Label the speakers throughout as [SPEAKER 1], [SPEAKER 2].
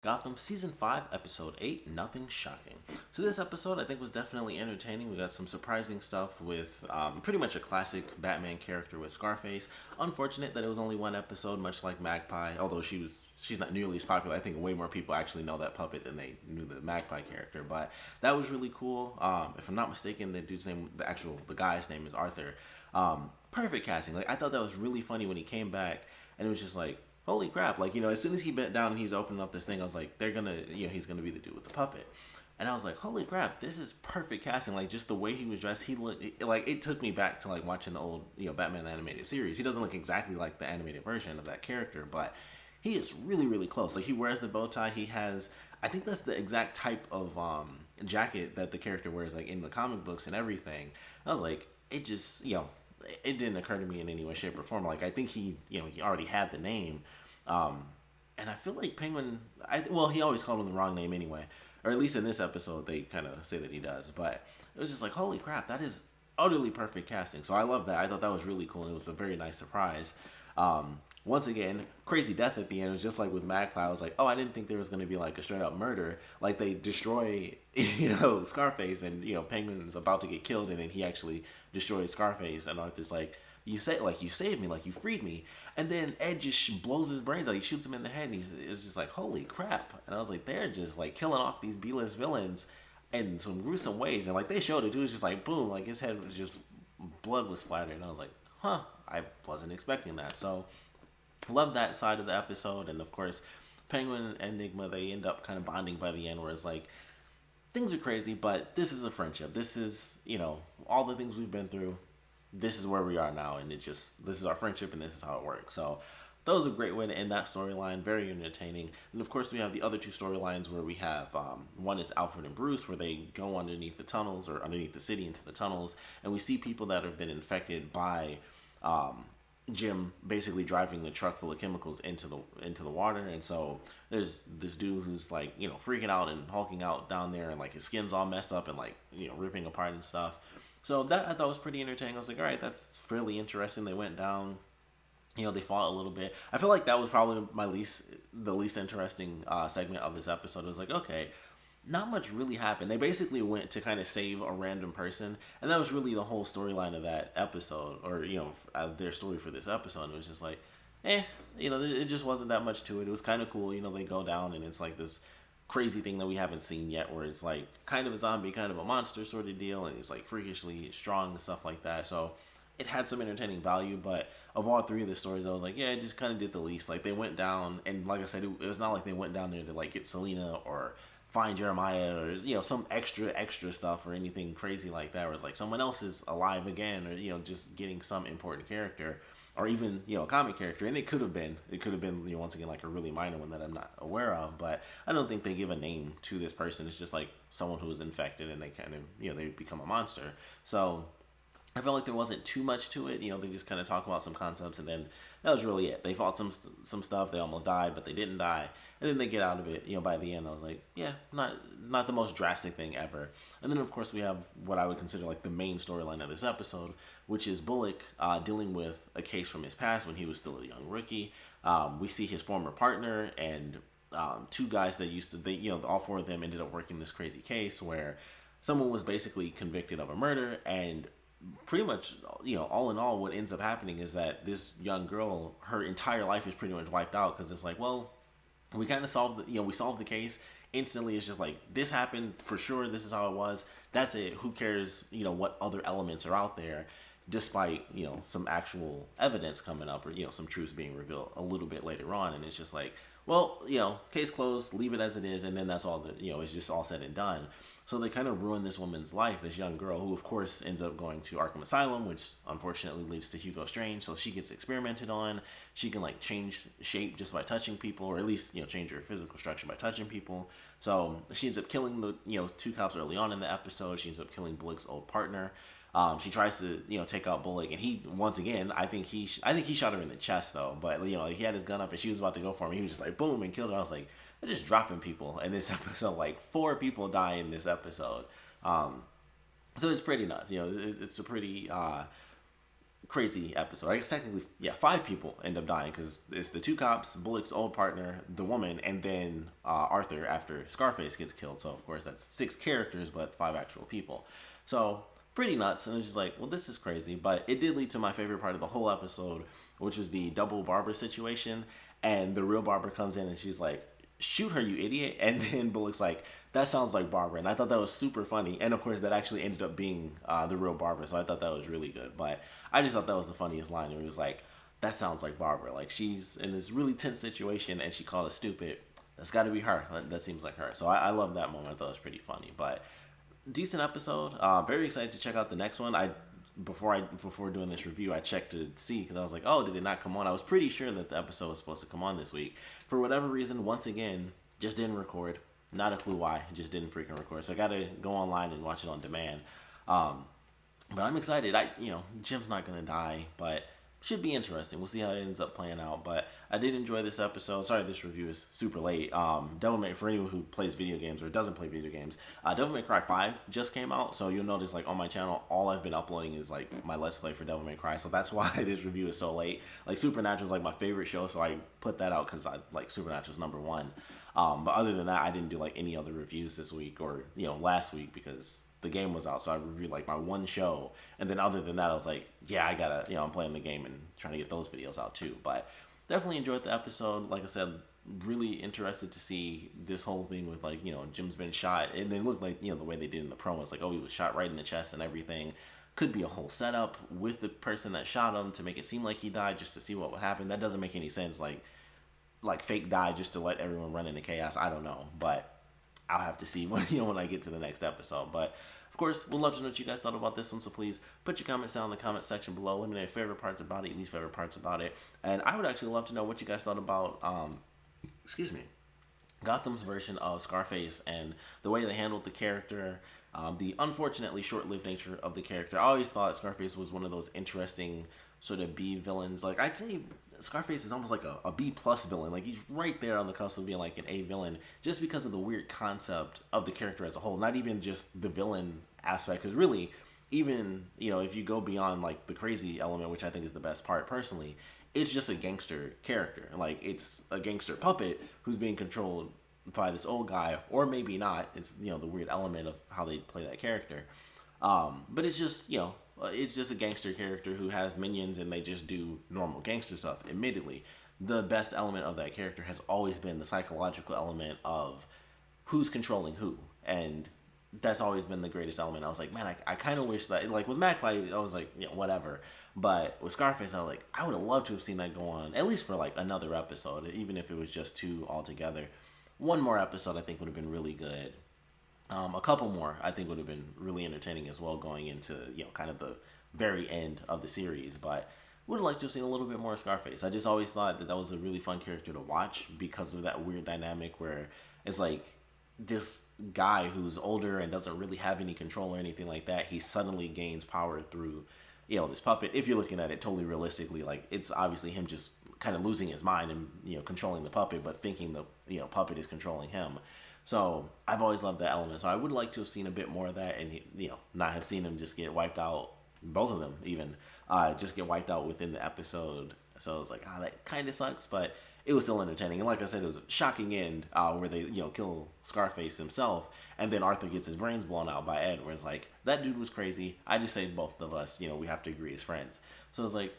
[SPEAKER 1] Gotham Season 5, Episode 8, Nothing Shocking. So this episode I think was definitely entertaining. We got some surprising stuff with pretty much a classic Batman character with Scarface. Unfortunate that it was only one episode, much like Magpie, although she's not nearly as popular. I think way more people actually know that puppet than they knew the Magpie character, but that was really cool. If I'm not mistaken, the guy's name is Arthur. Perfect casting. Like, I thought that was really funny when he came back, and it was just like, holy crap, like, as soon as he bent down and he's opening up this thing, I was like, he's gonna be the dude with the puppet. And I was like, holy crap, this is perfect casting. Like, just the way he was dressed, he looked, like, it took me back to, like, watching the old, Batman animated series. He doesn't look exactly like the animated version of that character, but he is really, really close. Like, he wears the bow tie, he has, I think that's the exact type of jacket that the character wears, like, in the comic books and everything. I was like, it just, it didn't occur to me in any way, shape, or form. Like, I think he already had the name. And I feel like Penguin, he always called him the wrong name anyway. Or at least in this episode, they kind of say that he does. But it was just like, holy crap, that is utterly perfect casting. So I love that. I thought that was really cool. It was a very nice surprise. Once again, crazy death at the end. It was just like with Magpie. I was like, oh, I didn't think there was going to be like a straight up murder. Like they destroy, Scarface, and, Penguin's about to get killed, and then he actually destroys Scarface. And Arthur's like, you saved me, like you freed me. And then Ed just blows his brains out. He shoots him in the head, and it's just like, holy crap. And I was like, they're just like killing off these B-list villains in some gruesome ways. And like they showed it too. It was just like boom, like his head was just, blood was splattered. And I was like, huh, I wasn't expecting that. So love that side of the episode. And of course, Penguin and Nygma, they end up kind of bonding by the end, where it's like, things are crazy, but this is a friendship. This is, all the things we've been through. This is where we are now, and this is our friendship, and this is how it works. So that was a great way to end that storyline. Very entertaining. And of course, we have the other two storylines where we have one is Alfred and Bruce, where they go underneath the tunnels, or underneath the city into the tunnels, and we see people that have been infected by Jim basically driving the truck full of chemicals into the water. And so there's this dude who's like, freaking out and hulking out down there, and like his skin's all messed up and like, ripping apart and stuff. So that I thought was pretty entertaining. I was like, all right, that's fairly interesting. They went down, they fought a little bit. I feel like that was probably the least interesting segment of this episode. It was like, okay, not much really happened. They basically went to kind of save a random person, and that was really the whole storyline of that episode, or their story for this episode. It was just like, it just wasn't that much to it. It was kind of cool. They go down, and it's like this crazy thing that we haven't seen yet, where it's like kind of a zombie, kind of a monster sort of deal, and it's like freakishly strong and stuff like that. So it had some entertaining value, but of all three of the stories, I was like, yeah, it just kind of did the least. Like they went down, and like I said, it was not like they went down there to like get Selena or find Jeremiah, or some extra stuff or anything crazy like that, where it's like someone else is alive again, or just getting some important character, or even a comic character. And it could have been once again like a really minor one that I'm not aware of, but I don't think they give a name to this person. It's just like someone who is infected, and they kind of they become a monster. So I felt like there wasn't too much to it. They just kind of talk about some concepts, and then that was really it. They fought some stuff. They almost died, but they didn't die. And then they get out of it. By the end, I was like, yeah, not the most drastic thing ever. And then, of course, we have what I would consider like the main storyline of this episode, which is Bullock dealing with a case from his past when he was still a young rookie. We see his former partner and two guys that all four of them ended up working this crazy case where someone was basically convicted of a murder, and pretty much, all in all, what ends up happening is that this young girl, her entire life is pretty much wiped out, because it's like, well, we kind of solved we solved the case instantly. It's just like, this happened for sure, this is how it was, that's it. Who cares what other elements are out there, despite some actual evidence coming up, or some truths being revealed a little bit later on. And it's just like, well, case closed, leave it as it is, and then that's all that it's just all said and done. So they kind of ruin this woman's life, this young girl, who of course ends up going to Arkham Asylum, which unfortunately leads to Hugo Strange. So she gets experimented on. She can like change shape just by touching people, or at least change her physical structure by touching people. So she ends up killing the two cops early on in the episode. She ends up killing Bullock's old partner. She tries to take out Bullock, and he, once again, I think he shot her in the chest though. But he had his gun up, and she was about to go for him. He was just like boom and killed her. I was like, they're just dropping people in this episode. Like 4 people die in this episode. So it's pretty nuts. It's a pretty crazy episode. I guess technically, yeah, 5 people end up dying because it's the 2 cops, Bullock's old partner, the woman, and then Arthur after Scarface gets killed. So of course that's 6 characters, but 5 actual people. So pretty nuts. And it's just like, well, this is crazy. But it did lead to my favorite part of the whole episode, which was the double barber situation. And the real barber comes in and she's like, shoot her, you idiot. And then Bullock's like, that sounds like Barbara. And I thought that was super funny. And of course that actually ended up being the real Barbara. So I thought that was really good. But I just thought that was the funniest line. It was like, that sounds like Barbara. Like, she's in this really tense situation and she called us stupid. That's got to be her. That seems like her. So I love that moment. I thought it was pretty funny. But decent episode. Very excited to check out the next one. Before doing this review, I checked to see because I was like, oh, did it not come on? I was pretty sure that the episode was supposed to come on this week. For whatever reason, once again, just didn't record. Not a clue why. Just didn't freaking record. So I got to go online and watch it on demand. But I'm excited. Jim's not going to die, but should be interesting. We'll see how it ends up playing out. But I did enjoy this episode. Sorry, this review is super late. For anyone who plays video games or doesn't play video games, Devil May Cry 5 just came out. So you'll notice, like, on my channel, all I've been uploading is, like, my Let's Play for Devil May Cry. So that's why this review is so late. Like, Supernatural is, like, my favorite show, so I put that out because Supernatural's #1. But other than that, I didn't do, like, any other reviews this week or, last week because the game was out. So I reviewed, like, my one show. And then other than that, I was like, yeah, I gotta, I'm playing the game and trying to get those videos out too. But definitely enjoyed the episode. Like I said, really interested to see this whole thing with, like, Jim's been shot. And then looked like, the way they did in the promos, like, oh, he was shot right in the chest and everything. Could be a whole setup with the person that shot him to make it seem like he died just to see what would happen. That doesn't make any sense. Like fake die just to let everyone run into chaos. I don't know. But I'll have to see when I get to the next episode. But of course, we'd love to know what you guys thought about this one. So please put your comments down in the comment section below. Let me know your favorite parts about it, least favorite parts about it. And I would actually love to know what you guys thought about, Gotham's version of Scarface and the way they handled the character, the unfortunately short-lived nature of the character. I always thought Scarface was one of those interesting sort of B villains. Like, I'd say Scarface is almost like a B plus villain. Like, he's right there on the cusp of being like an A villain just because of the weird concept of the character as a whole. Not even just the villain aspect, because really, even, if you go beyond, like, the crazy element, which I think is the best part personally, it's just a gangster character. Like, it's a gangster puppet who's being controlled by this old guy, or maybe not. It's, the weird element of how they play that character. But it's just, it's just a gangster character who has minions and they just do normal gangster stuff. Admittedly, the best element of that character has always been the psychological element of who's controlling who. And that's always been the greatest element. I was like, man, I kind of wish that, like, with Magpie, I was like, whatever. But with Scarface, I was like, I would have loved to have seen that go on, at least for, like, another episode, even if it was just 2 altogether. One more episode, I think, would have been really good. A couple more, I think, would have been really entertaining as well, going into, kind of the very end of the series. But would have liked to have seen a little bit more of Scarface. I just always thought that was a really fun character to watch because of that weird dynamic where it's like this guy who's older and doesn't really have any control or anything like that, he suddenly gains power through, this puppet. If you're looking at it totally realistically, like, it's obviously him just kind of losing his mind and, controlling the puppet, but thinking the, puppet is controlling him. So I've always loved that element. So I would like to have seen a bit more of that and, not have seen him just get wiped out, both of them even, just get wiped out within the episode. So it was like, that kind of sucks, but it was still entertaining. And like I said, it was a shocking end where they, kill Scarface himself, and then Arthur gets his brains blown out by Ed, where it's like, that dude was crazy. I just saved both of us. We have to agree as friends. So it's like,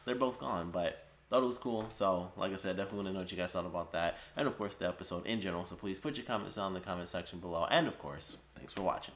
[SPEAKER 1] they're both gone, but thought it was cool. So, like I said, definitely want to know what you guys thought about that. And, of course, the episode in general. So, please put your comments down in the comment section below. And, of course, thanks for watching.